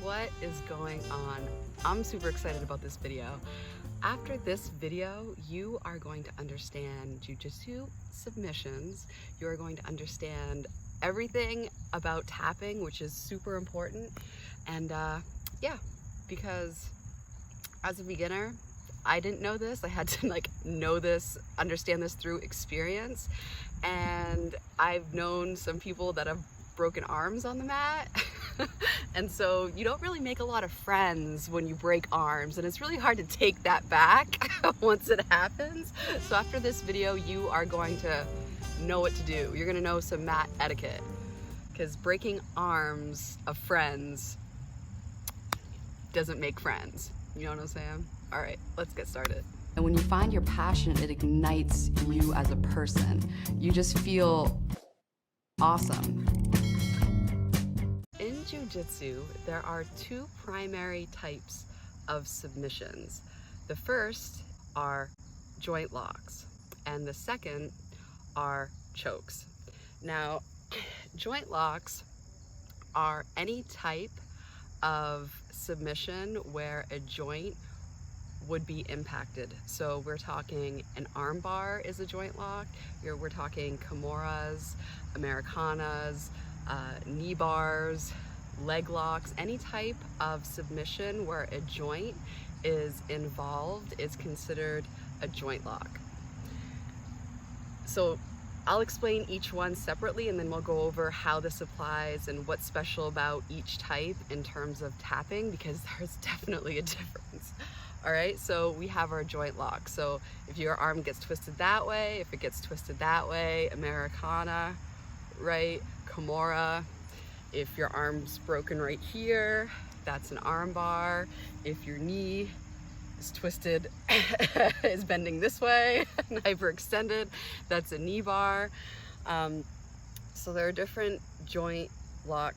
What is going on? I'm super excited about this video. After this video, you are going to understand Jiu-Jitsu submissions. You are going to understand everything about tapping, which is super important. And yeah, because as a beginner, I didn't know this. I had to know this, understand this through experience. And I've known some people that have broken arms on the mat. And so you don't really make a lot of friends when you break arms, and it's really hard to take that back once it happens. So after this video, you are going to know what to do. You're gonna know some mat etiquette, because breaking arms of friends doesn't make friends. You know what I'm saying? All right, let's get started. And when you find your passion, it ignites you as a person. You just feel awesome. In Jiu-Jitsu, there are two primary types of submissions. The first are joint locks, and the second are chokes. Now, joint locks are any type of submission where a joint would be impacted. So we're talking an armbar is a joint lock. We're talking Kimuras, Americanas, Kneebars, leg locks. Any type of submission where a joint is involved is considered a joint lock. So I'll explain each one separately, and then we'll go over how this applies and what's special about each type in terms of tapping, because there's definitely a difference. All right, so we have our joint lock. So if your arm gets twisted that way, if it gets twisted that way, Americana, right? Kimura. If your arm's broken right here, that's an armbar. If your knee is twisted, is bending this way, and hyperextended, that's a Kneebar. So there are different joint lock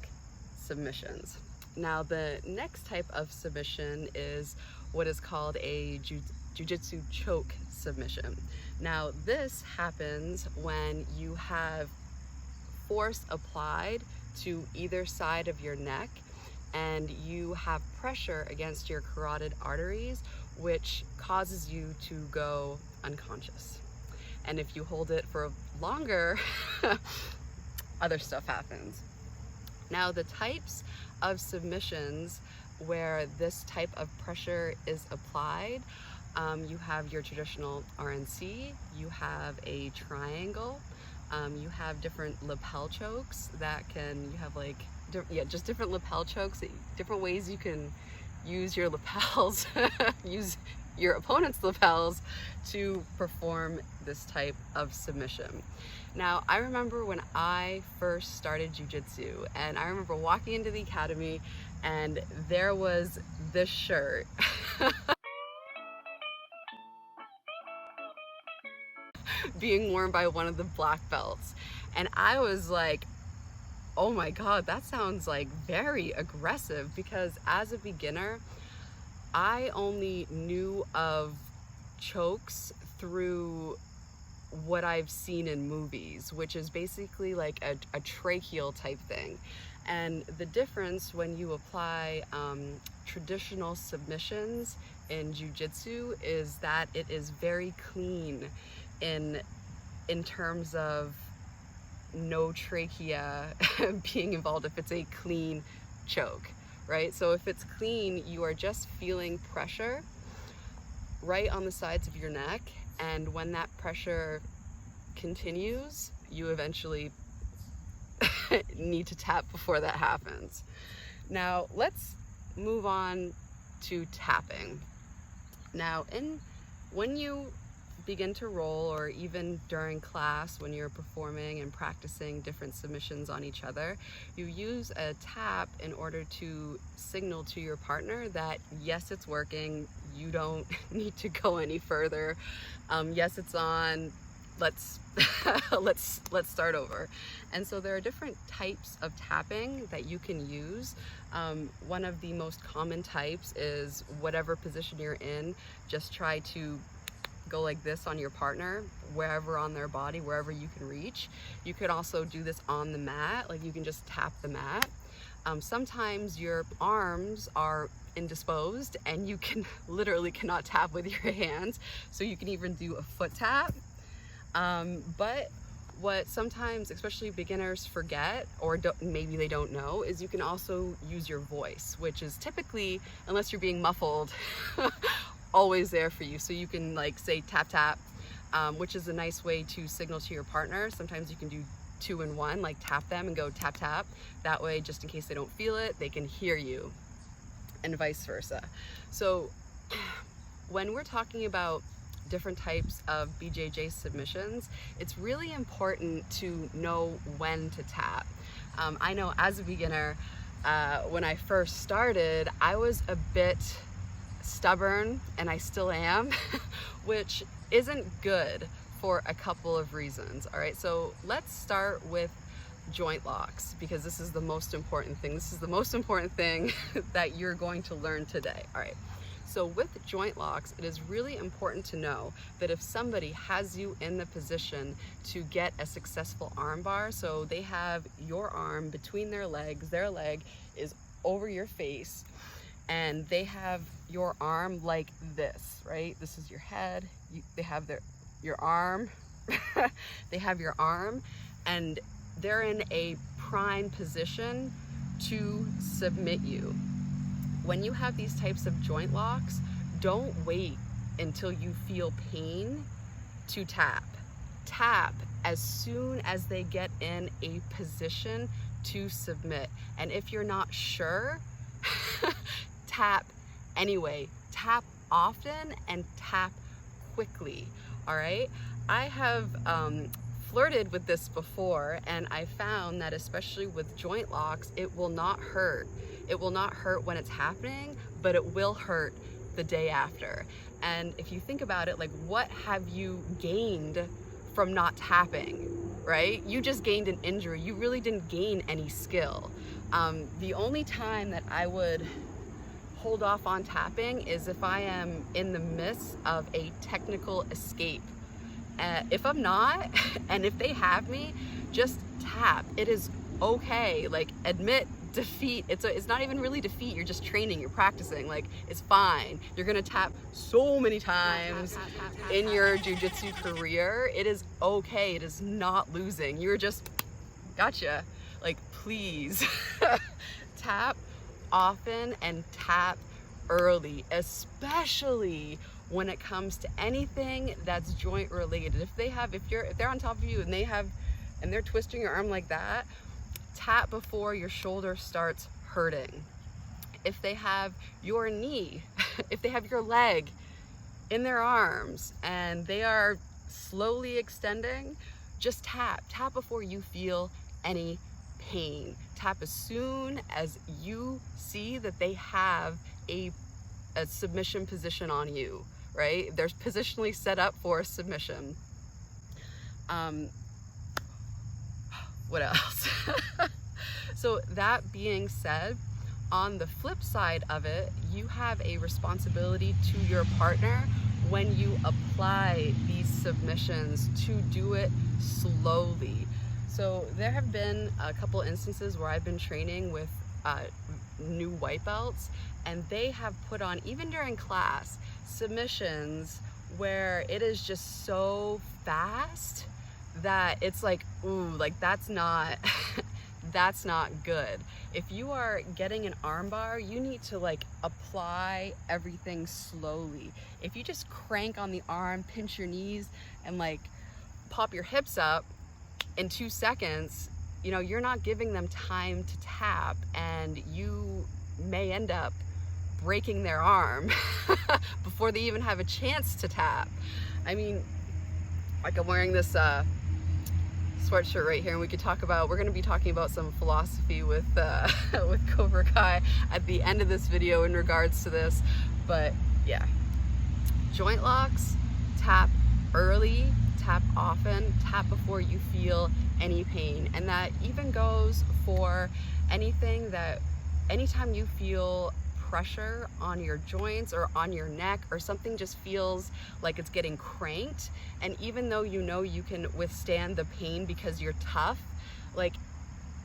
submissions. Now the next type of submission is what is called a Jiu-Jitsu choke submission. Now this happens when you have force applied to either side of your neck and you have pressure against your carotid arteries, which causes you to go unconscious. And if you hold it for longer, other stuff happens. Now the types of submissions where this type of pressure is applied, you have your traditional RNC, you have a triangle, you have different lapel chokes that you have just different lapel chokes, different ways you can use your lapels, use your opponent's lapels to perform this type of submission. Now, I remember when I first started Jiu-Jitsu, and I remember walking into the academy and there was this shirt. Being worn by one of the black belts. And I was like, oh my God, that sounds like very aggressive, because as a beginner, I only knew of chokes through what I've seen in movies, which is basically like a tracheal type thing. And the difference when you apply traditional submissions in Jiu-Jitsu is that it is very clean in terms of no trachea being involved if it's a clean choke, right? So if it's clean, you are just feeling pressure right on the sides of your neck, and when that pressure continues, you eventually need to tap before that happens. Now let's move on to tapping. Now when you begin to roll, or even during class when you're performing and practicing different submissions on each other, you use a tap in order to signal to your partner that yes, it's working, you don't need to go any further, yes, it's on, let's start over. And so there are different types of tapping that you can use. One of the most common types is whatever position you're in, just try to go like this on your partner, wherever on their body, wherever you can reach. You could also do this on the mat, like you can just tap the mat. Sometimes your arms are indisposed and you can literally cannot tap with your hands, so you can even do a foot tap. But what sometimes, especially beginners, forget, or maybe they don't know, is you can also use your voice, which is typically, unless you're being muffled, always there for you. So you can like say tap tap, which is a nice way to signal to your partner. Sometimes you can do 2 in 1, like tap them and go tap tap. That way, just in case they don't feel it, they can hear you, and vice versa. So when we're talking about different types of BJJ submissions, it's really important to know when to tap. I know as a beginner, when I first started, I was a bit stubborn, and I still am, which isn't good for a couple of reasons. All right, so let's start with joint locks, because this is the most important thing. This is the most important thing that you're going to learn today. All right. So with joint locks, it is really important to know that if somebody has you in the position to get a successful armbar, so they have your arm between their legs, their leg is over your face, and they have your arm like this, right? This is your head. They have your arm. They have your arm, and they're in a prime position to submit you. When you have these types of joint locks, don't wait until you feel pain to tap. Tap as soon as they get in a position to submit. And if you're not sure, tap anyway. Tap often and tap quickly, all right? I have flirted with this before, and I found that especially with joint locks, it will not hurt. It will not hurt when it's happening, but it will hurt the day after. And if you think about it, like, what have you gained from not tapping, right? You just gained an injury. You really didn't gain any skill. The only time that I would hold off on tapping is if I am in the midst of a technical escape. If I'm not, and if they have me, just tap. It is okay. Like, admit defeat. It's not even really defeat. You're just training. You're practicing. Like, it's fine. You're gonna tap so many times in your jiu-jitsu career. It is okay. It is not losing. You're just gotcha. Like, please tap often and tap early, especially when it comes to anything that's joint related. If they're on top of you and they're twisting your arm like that, tap before your shoulder starts hurting. If they have your knee, if they have your leg in their arms and they are slowly extending, just tap. Tap before you feel any pain. Tap as soon as you see that they have a submission position on you, right? They're positionally set up for a submission. What else? So that being said, on the flip side of it, you have a responsibility to your partner when you apply these submissions to do it slowly. So there have been a couple instances where I've been training with new white belts, and they have put on, even during class, submissions where it is just so fast that it's like, ooh, like that's not that's not good. If you are getting an armbar, you need to like apply everything slowly. If you just crank on the arm, pinch your knees, and like pop your hips up in 2 seconds, you know, you're not giving them time to tap, and you may end up breaking their arm before they even have a chance to tap. I mean, like, I'm wearing this sweatshirt right here, and we're going to be talking about some philosophy with Cobra Kai at the end of this video in regards to this. But yeah, joint locks, tap early, tap often, tap before you feel any pain. And that even goes for anytime you feel pressure on your joints or on your neck, or something just feels like it's getting cranked, and even though you know you can withstand the pain because you're tough, like,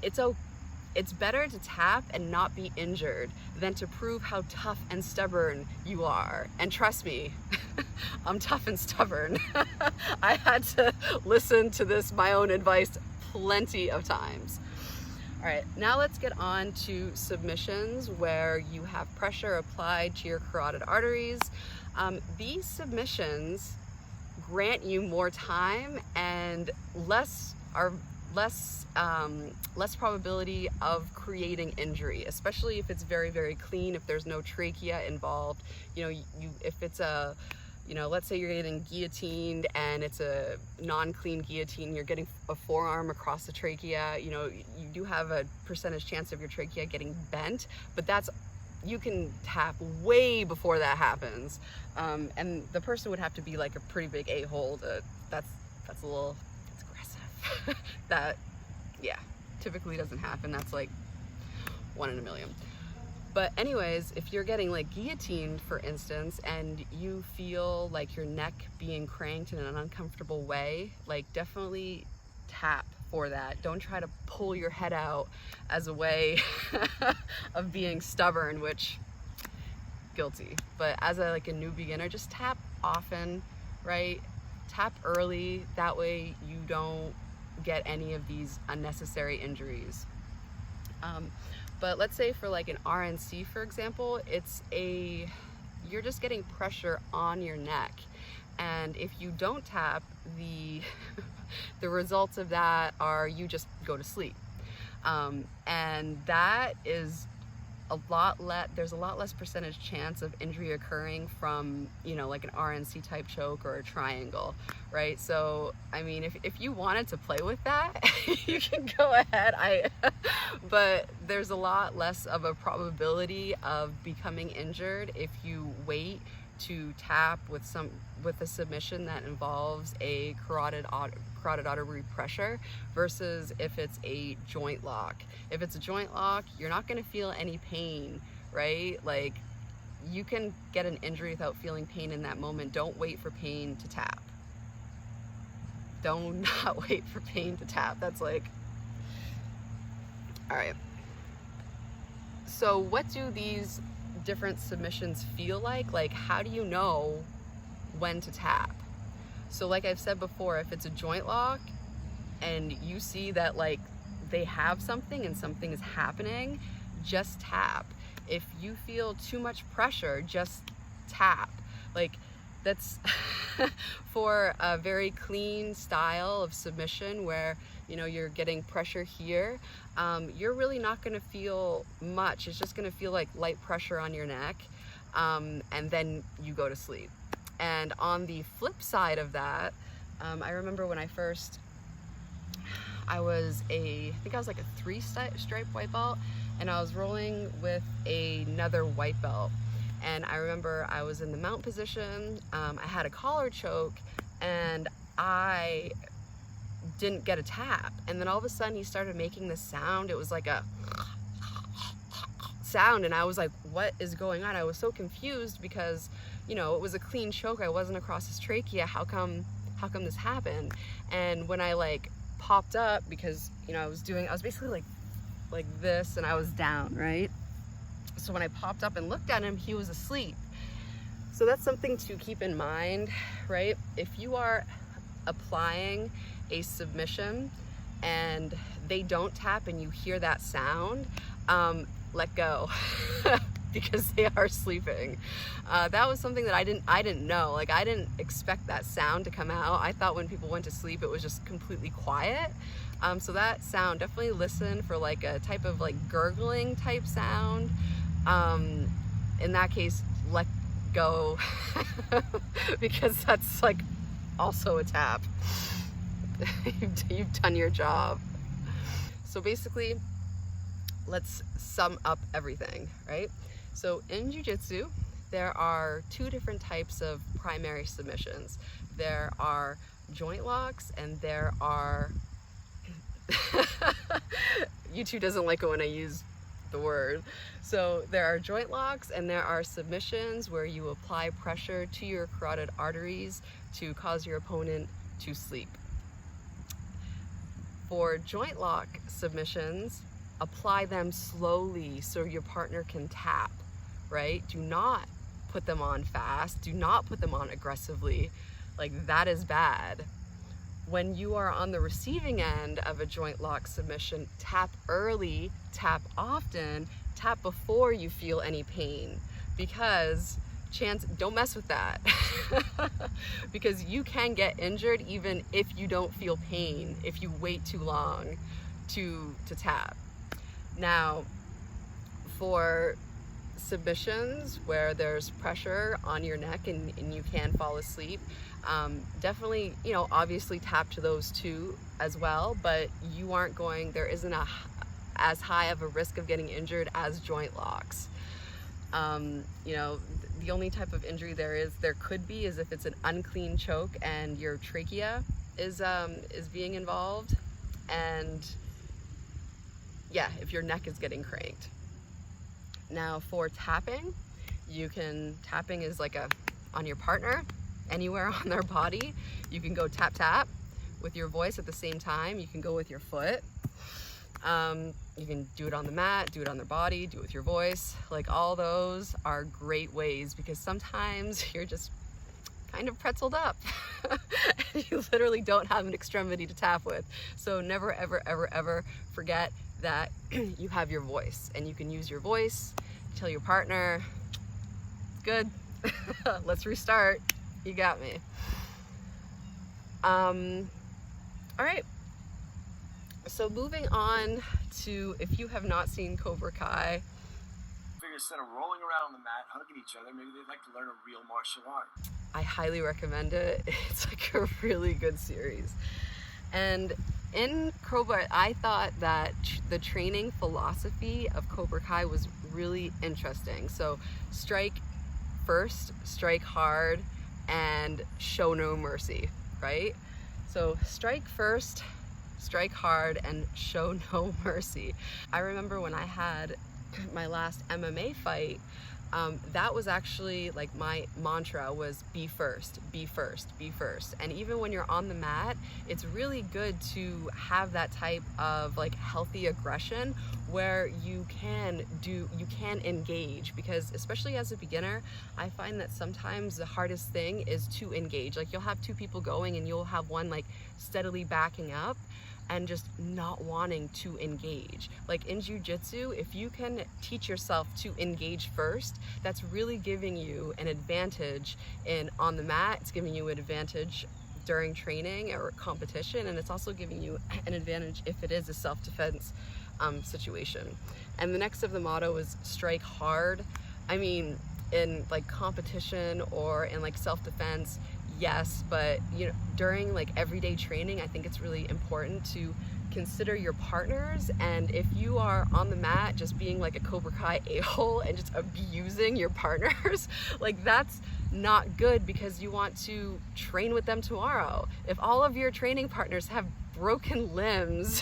it's It's better to tap and not be injured than to prove how tough and stubborn you are. And trust me, I'm tough and stubborn. I had to listen to this, my own advice, plenty of times. All right, now let's get on to submissions where you have pressure applied to your carotid arteries. These submissions grant you more time and less probability of creating injury, especially if it's very, very clean, if there's no trachea involved. If it's a, let's say you're getting guillotined and it's a non-clean guillotine, you're getting a forearm across the trachea, you do have a percentage chance of your trachea getting bent, but you can tap way before that happens. And the person would have to be like a pretty big a-hole that's aggressive. That, yeah, typically doesn't happen. That's like 1 in a million. But anyways, if you're getting like guillotined, for instance, and you feel like your neck being cranked in an uncomfortable way, like definitely tap for that. Don't try to pull your head out as a way of being stubborn, which, guilty. But as a new beginner, just tap often, right? Tap early, that way you don't get any of these unnecessary injuries. But let's say for like an RNC, for example, you're just getting pressure on your neck. And if you don't tap, the results of that are you just go to sleep. And that is there's a lot less percentage chance of injury occurring from, like an RNC type choke or a triangle, right? So, I mean, if you wanted to play with that, you can go ahead. But there's a lot less of a probability of becoming injured if you wait to tap with a submission that involves a carotid artery pressure versus if it's a joint lock. If it's a joint lock, you're not going to feel any pain, right? Like, you can get an injury without feeling pain in that moment. Don't wait for pain to tap. Do not wait for pain to tap. That's like, all right. So what do these different submissions feel like? Like, how do you know when to tap? So like I've said before, if it's a joint lock and you see that like they have something and something is happening, just tap. If you feel too much pressure, just tap. Like, that's for a very clean style of submission where you're getting pressure here, you're really not going to feel much. It's just going to feel like light pressure on your neck, and then you go to sleep. And on the flip side of that, I remember when I think I was like a 3-stripe white belt, and I was rolling with another white belt. And I remember I was in the mount position, I had a collar choke, and I didn't get a tap. And then all of a sudden he started making this sound. It was like a sound, and I was like, what is going on? I was so confused because, it was a clean choke. I wasn't across his trachea. How come this happened? And when I like popped up, because, I was basically like this, and I was down, right? So when I popped up and looked at him, he was asleep. So that's something to keep in mind, right? If you are applying a submission and they don't tap and you hear that sound, let go because they are sleeping. That was something that I didn't know. Like, I didn't expect that sound to come out. I thought when people went to sleep, it was just completely quiet. So that sound, definitely listen for like a type of like gurgling type sound. In that case, let go because that's like also a tap. You've done your job. So basically, let's sum up everything, right? So in Jiu-Jitsu, there are 2 different types of primary submissions. There are joint locks, and there are YouTube doesn't like it when I use the word. So there are joint locks, and there are submissions where you apply pressure to your carotid arteries to cause your opponent to sleep. For joint lock submissions, apply them slowly so your partner can tap, right? Do not put them on fast. Do not put them on aggressively. Like, that is bad. When you are on the receiving end of a joint lock submission, tap early, tap often, tap before you feel any pain, because don't mess with that because you can get injured even if you don't feel pain, if you wait too long to tap. Now, for submissions where there's pressure on your neck and you can fall asleep, definitely, you know, obviously tap to those two as well, but there isn't as high of a risk of getting injured as joint locks. You know, the only type of injury there could be is if it's an unclean choke and your trachea is being involved, and yeah, if your neck is getting cranked. Now for tapping, tapping is like on your partner, anywhere on their body. You can go tap tap with your voice at the same time. You can go with your foot. You can do it on the mat, do it on their body, do it with your voice. Like, all those are great ways, because sometimes you're just kind of pretzeled up. You literally don't have an extremity to tap with. So never, ever, ever, ever forget that you have your voice, and you can use your voice to tell your partner, it's good, let's restart, you got me. All right. So moving on to, if you have not seen Cobra Kai, figure instead of rolling around on the mat, hugging each other, maybe they'd like to learn a real martial art. I highly recommend it. It's like a really good series. And in Cobra, I thought that the training philosophy of Cobra Kai was really interesting. So strike first, strike hard, and show no mercy, right? So strike first, strike hard, and show no mercy. I remember when I had my last MMA fight, that was actually like my mantra was be first, be first, be first. And even when you're on the mat, it's really good to have that type of like healthy aggression where you can engage, because especially as a beginner, I find that sometimes the hardest thing is to engage. Like, you'll have two people going and you'll have one like steadily backing up and just not wanting to engage. Like in jiu-jitsu, if you can teach yourself to engage first, that's really giving you an advantage on the mat. It's giving you an advantage during training or competition, and it's also giving you an advantage if it is a self-defense situation. And the next of the motto is strike hard. I mean, in like competition or in like self-defense, yes, but you know, during like everyday training, I think it's really important to consider your partners. And if you are on the mat just being like a Cobra Kai a-hole and just abusing your partners, like, that's not good, because you want to train with them tomorrow. If all of your training partners have broken limbs,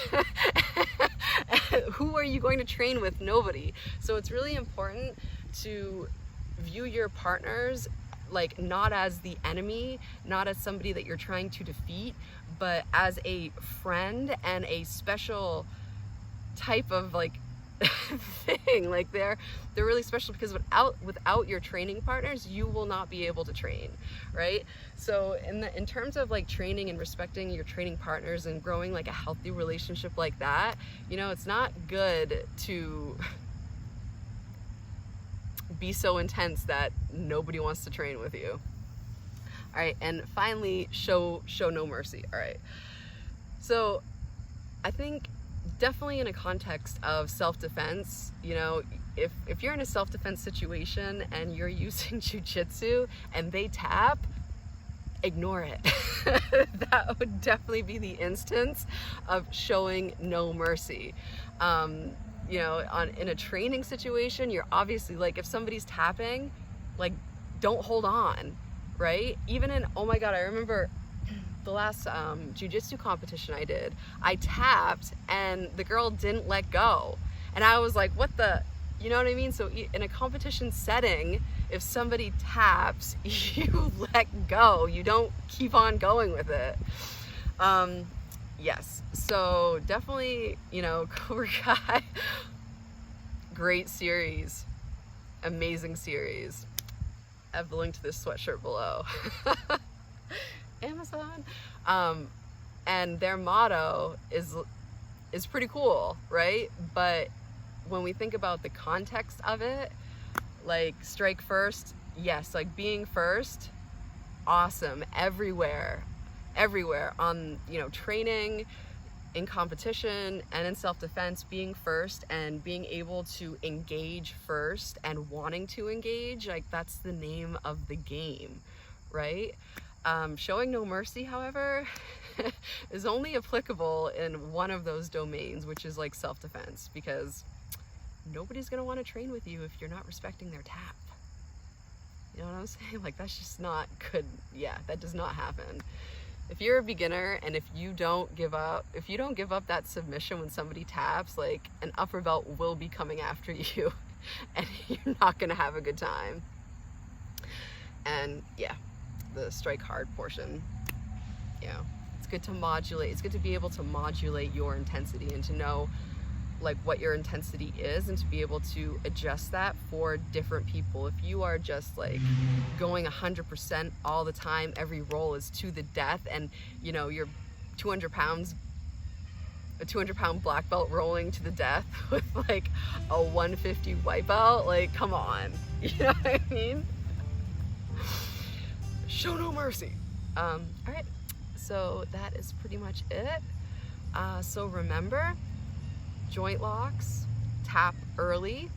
who are you going to train with? Nobody. So it's really important to view your partners like not as the enemy, not as somebody that you're trying to defeat, but as a friend and a special type of like thing. Like, they're really special, because without your training partners, you will not be able to train, right? So in terms of like training and respecting your training partners and growing like a healthy relationship like that, you know, it's not good to be so intense that nobody wants to train with you. All right, and finally, show no mercy. All right, so I think definitely in a context of self-defense, you know, if you're in a self-defense situation and you're using jiu-jitsu and they tap, ignore it. That would definitely be the instance of showing no mercy. You know, in a training situation, you're obviously like, if somebody's tapping, like, don't hold on, right? Even oh my God, I remember the last jiu-jitsu competition I did, I tapped and the girl didn't let go. And I was like, what the, you know what I mean? So in a competition setting, if somebody taps, you let go. You don't keep on going with it. yes, so definitely, you know, Cobra Kai, great series, amazing series. I have the link to this sweatshirt below. Amazon. And their motto is pretty cool, right? But when we think about the context of it, like strike first, yes, like being first, awesome, everywhere on, you know, training, in competition, and in self-defense, being first and being able to engage first and wanting to engage, like that's the name of the game, right? Showing no mercy, however, is only applicable in one of those domains, which is like self-defense, because nobody's gonna want to train with you if you're not respecting their tap. You know what I'm saying? Like that's just not good. Yeah, that does not happen. If you're a beginner and if you don't give up that submission when somebody taps, like an upper belt will be coming after you and you're not gonna have a good time. And yeah, the strike hard portion, you know, it's good to modulate. It's good to be able to modulate your intensity and to know like what your intensity is and to be able to adjust that for different people. If you are just like going 100% all the time, every roll is to the death, and you know you're 200 pounds, a 200-pound black belt rolling to the death with like a 150 white belt, like come on, you know what I mean? Show no mercy. All right, so that is pretty much it. So remember, joint locks, tap early,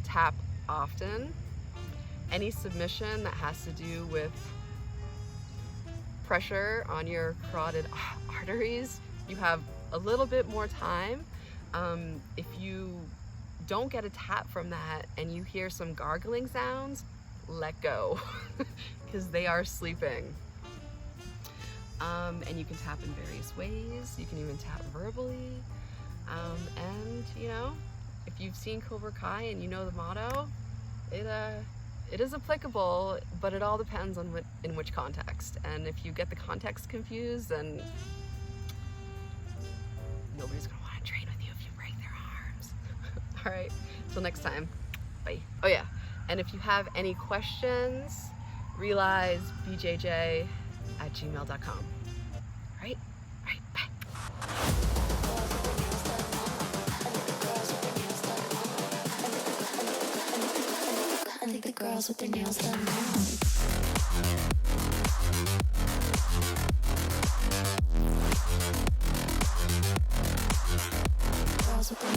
tap often. Any submission that has to do with pressure on your carotid arteries, you have a little bit more time. If you don't get a tap from that and you hear some gargling sounds, let go, because they are sleeping. And you can tap in various ways. You can even tap verbally. And you know, if you've seen Cobra Kai and you know the motto, it is applicable, but it all depends on in which context. And if you get the context confused, then nobody's gonna want to train with you if you break their arms. All right, till next time, bye. Oh yeah, and if you have any questions, realize bjj@gmail.com. All right, bye. I think the girls with their nails done now. Girls with their